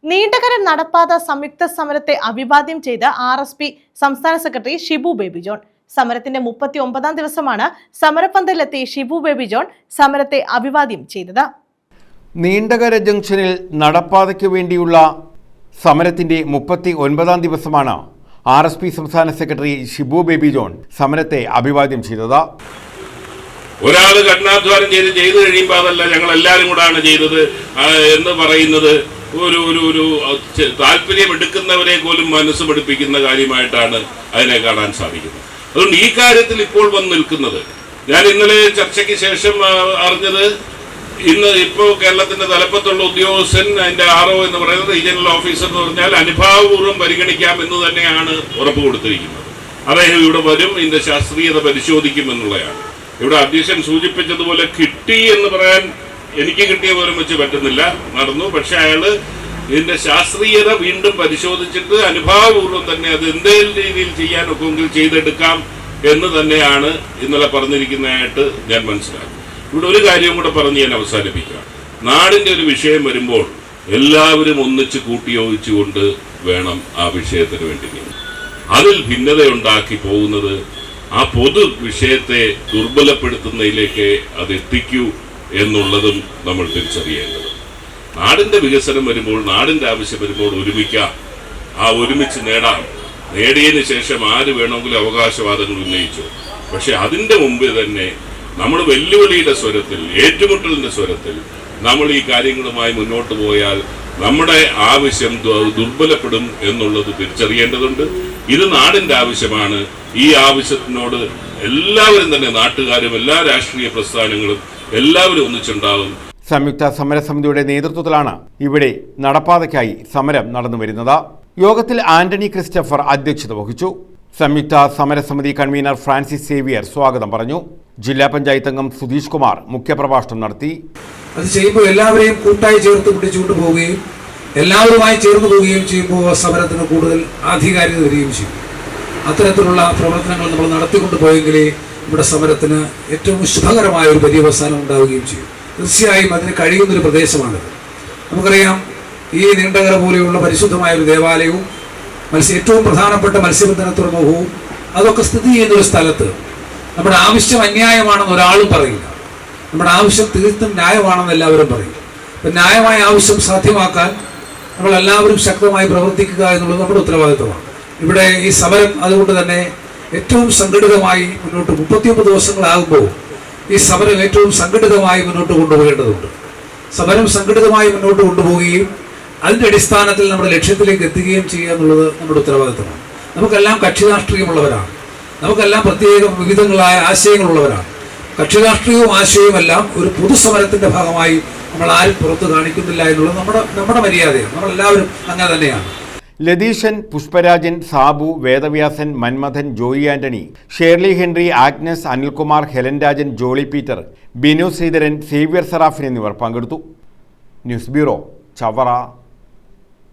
നീണ്ടകര നടപ്പാത സംയുക്ത സമരത്തെ അഭിവാദ്യം ചെയ്ത് RSP സംസ്ഥാന സെക്രട്ടറി ഷിബു ബേബി ജോൺ. സമരത്തിന്റെ 39ാം ദിവസമാണ് സമരപന്തലിലെത്തി ഷിബു ബേബി ജോൺ സമരത്തെ അഭിവാദ്യം ചെയ്തത്. നീണ്ടകര ജംഗ്ഷനിൽ നടപ്പാതയ്ക്ക് വേണ്ടിയുള്ള സമരത്തിന്റെ 39ാം ദിവസമാണ് RSP സംസ്ഥാന സെക്രട്ടറി ഷിബു ബേബി ജോൺ സമരത്തെ അഭിവാദ്യം ചെയ്തത്. ഒരാൾ കഠിനാധ്വാനം ചെയ്ത് കഴിയുമ്പോൾ അതല്ല ഞങ്ങൾ എല്ലാവരും കൂടാണ് ചെയ്തത് എന്ന് പറയുന്നത് ഒരു താല്പര്യം എടുക്കുന്നവരെ പോലും മനസ്സ് പഠിപ്പിക്കുന്ന കാര്യമായിട്ടാണ് അതിനെ കാണാൻ സാധിക്കുന്നത്. അതുകൊണ്ട് ഈ കാര്യത്തിൽ ഇപ്പോൾ വന്ന് നിൽക്കുന്നത്, ഞാൻ ഇന്നലെ ചർച്ചയ്ക്ക് ശേഷം അറിഞ്ഞത്, ഇപ്പോൾ കേരളത്തിന്റെ തലപ്പത്തുള്ള ഉദ്യോഗസ്ഥൻ, അതിന്റെ RO എന്ന് പറയുന്നത് റീജിയണൽ ഓഫീസർ എന്ന് പറഞ്ഞാൽ അനുഭാവപൂർവ്വം പരിഗണിക്കാം എന്ന് തന്നെയാണ് ഉറപ്പ് കൊടുത്തിരിക്കുന്നത്. അദ്ദേഹം ഇവിടെ വരും, ഇതിന്റെ ശാസ്ത്രീയത പരിശോധിക്കും എന്നുള്ളതാണ്. ഇവിടെ അധ്യക്ഷൻ സൂചിപ്പിച്ചതുപോലെ കിട്ടി എന്ന് പറയാൻ എനിക്ക് കിട്ടിയ പോലും വെച്ച് പറ്റുന്നില്ല, നടന്നു. പക്ഷെ അയാള് ഇതിന്റെ ശാസ്ത്രീയത വീണ്ടും പരിശോധിച്ചിട്ട് അനുഭാവപൂർവ്വം തന്നെ അത് എന്തെങ്കിലും രീതിയിൽ ചെയ്യാനൊക്കെങ്കിൽ ചെയ്തെടുക്കാം എന്ന് തന്നെയാണ് ഇന്നലെ പറഞ്ഞിരിക്കുന്നതായിട്ട് ഞാൻ മനസ്സിലാക്കി. ഇവിടെ ഒരു കാര്യം കൂടെ പറഞ്ഞ് ഞാൻ അവസാനിപ്പിക്കാം. നാടിന്റെ ഒരു വിഷയം വരുമ്പോൾ എല്ലാവരും ഒന്നിച്ച് കൂട്ടിയോജിച്ചുകൊണ്ട് വേണം ആ വിഷയത്തിന് വേണ്ടി നീങ്ങാൻ. അതിൽ ഭിന്നതയുണ്ടാക്കി പോകുന്നത് ആ പൊതു വിഷയത്തെ ദുർബലപ്പെടുത്തുന്നതിലേക്ക് അത് എത്തിക്കൂ എന്നുള്ളതും നമ്മൾ തിരിച്ചറിയേണ്ടത്. നാടിന്റെ വികസനം വരുമ്പോൾ, നാടിന്റെ ആവശ്യം വരുമ്പോൾ ഒരുമിക്കാം, ആ ഒരുമിച്ച് നേടാം. നേടിയതിനു ശേഷം ആര് വേണമെങ്കിലും അവകാശവാദങ്ങൾ ഉന്നയിച്ചു. പക്ഷെ അതിന്റെ മുമ്പ് തന്നെ നമ്മൾ വെല്ലുവിളിയുടെ സ്വരത്തിൽ, ഏറ്റുമുട്ടലിന്റെ സ്വരത്തിൽ നമ്മൾ ഈ കാര്യങ്ങളുമായി മുന്നോട്ട് പോയാൽ നമ്മുടെ ആവശ്യം ദുർബലപ്പെടും എന്നുള്ളത് തിരിച്ചറിയേണ്ടതുണ്ട്. ഇത് നാടിന്റെ ആവശ്യമാണ്. ഈ ആവശ്യത്തിനോട് എല്ലാവരും തന്നെ, നാട്ടുകാരും എല്ലാ രാഷ്ട്രീയ പ്രസ്ഥാനങ്ങളും എല്ലാവരും ഒന്നിച്ചുണ്ടാവും. സംയുക്ത സമരസമിതിയുടെ നേതൃത്വത്തിലാണ് ഇവിടെ നടപ്പാതയ്ക്കായി സമരം നടന്നു വരുന്നത്. യോഗത്തിൽ ആന്റണി ക്രിസ്റ്റഫർ അധ്യക്ഷത വഹിച്ചു. സംയുക്ത സമരസമിതി കൺവീനർ ഫ്രാൻസിസ് സേവിയർ സ്വാഗതം പറഞ്ഞു. ജില്ലാ പഞ്ചായത്ത് അംഗം സുധീഷ് കുമാർ മുഖ്യപ്രഭാഷണം നടത്തി. അത് ചെയ്യുമ്പോൾ എല്ലാവരെയും കൂട്ടായി ചേർത്ത് പിടിച്ചുകൊണ്ട് പോവുകയും എല്ലാവരുമായി ചേർന്ന് പോവുകയും ചെയ്യുമ്പോൾ സമരത്തിന് കൂടുതൽ ആധികാരികത വരികയും ചെയ്യും. അത്തരത്തിലുള്ള പ്രവർത്തനങ്ങൾ നമ്മൾ നടത്തിക്കൊണ്ട് പോയെങ്കിലേ ഇവിടെ സമരത്തിന് ഏറ്റവും ശുഭകരമായ ഒരു പര്യവസാനം ഉണ്ടാവുകയും ചെയ്യും. തീർച്ചയായും അതിന് കഴിയുന്നൊരു പ്രദേശമാണിത്. നമുക്കറിയാം, ഈ നീണ്ടകര പോലെയുള്ള പരിശുദ്ധമായ ഒരു ദേവാലയവും ഏറ്റവും പ്രധാനപ്പെട്ട മത്സ്യബന്ധന തുറമുഖവും അതൊക്കെ സ്ഥിതി ചെയ്യുന്ന ഒരു സ്ഥലത്ത് നമ്മുടെ ആവശ്യം അന്യായമാണെന്ന് ഒരാളും പറയില്ല. നമ്മുടെ ആവശ്യം തീർത്തും ന്യായമാണെന്ന് എല്ലാവരും പറയും. അപ്പം ന്യായമായ ആവശ്യം സാധ്യമാക്കാൻ നമ്മളെല്ലാവരും ശക്തമായി പ്രവർത്തിക്കുക എന്നുള്ളത് നമ്മുടെ ഉത്തരവാദിത്വമാണ്. ഇവിടെ ഈ സമരം അതുകൊണ്ട് തന്നെ ഏറ്റവും സംഘടിതമായി മുന്നോട്ട് 39 ദിവസങ്ങളാകുമ്പോൾ ഈ സമരം ഏറ്റവും സംഘടിതമായി മുന്നോട്ട് കൊണ്ടുപോകേണ്ടതുണ്ട്. സമരം സംഘടിതമായി മുന്നോട്ട് കൊണ്ടുപോവുകയും അതിൻ്റെ അടിസ്ഥാനത്തിൽ നമ്മുടെ ലക്ഷ്യത്തിലേക്ക് എത്തുകയും ചെയ്യുക എന്നുള്ളത് നമ്മുടെ ഉത്തരവാദിത്തമാണ്. നമുക്കെല്ലാം കക്ഷി രാഷ്ട്രീയമുള്ളവരാണ്. നമുക്കെല്ലാം പ്രത്യേക വിവിധങ്ങളായ ആശയങ്ങളുള്ളവരാണ്. കക്ഷി രാഷ്ട്രീയവും ആശയവും എല്ലാം ഒരു പൊതുസമരത്തിന്റെ ഭാഗമായി നമ്മൾ ആരും പുറത്ത് കാണിക്കുന്നില്ല എന്നുള്ളത് നമ്മുടെ മര്യാദയാണ്. നമ്മളെല്ലാവരും അങ്ങനെ തന്നെയാണ്. Latheeshan, Pushparajan, Sabu, Vedavyasan, Manmathan, Joy Antony, Shirley Henry, Agnes, Anilkumar, Helen Rajan, Jolly Peter, Binu Sreedharan, Xavier Seraphin എന്നിവർ പങ്കെടുത്തു. News bureau, Chavara.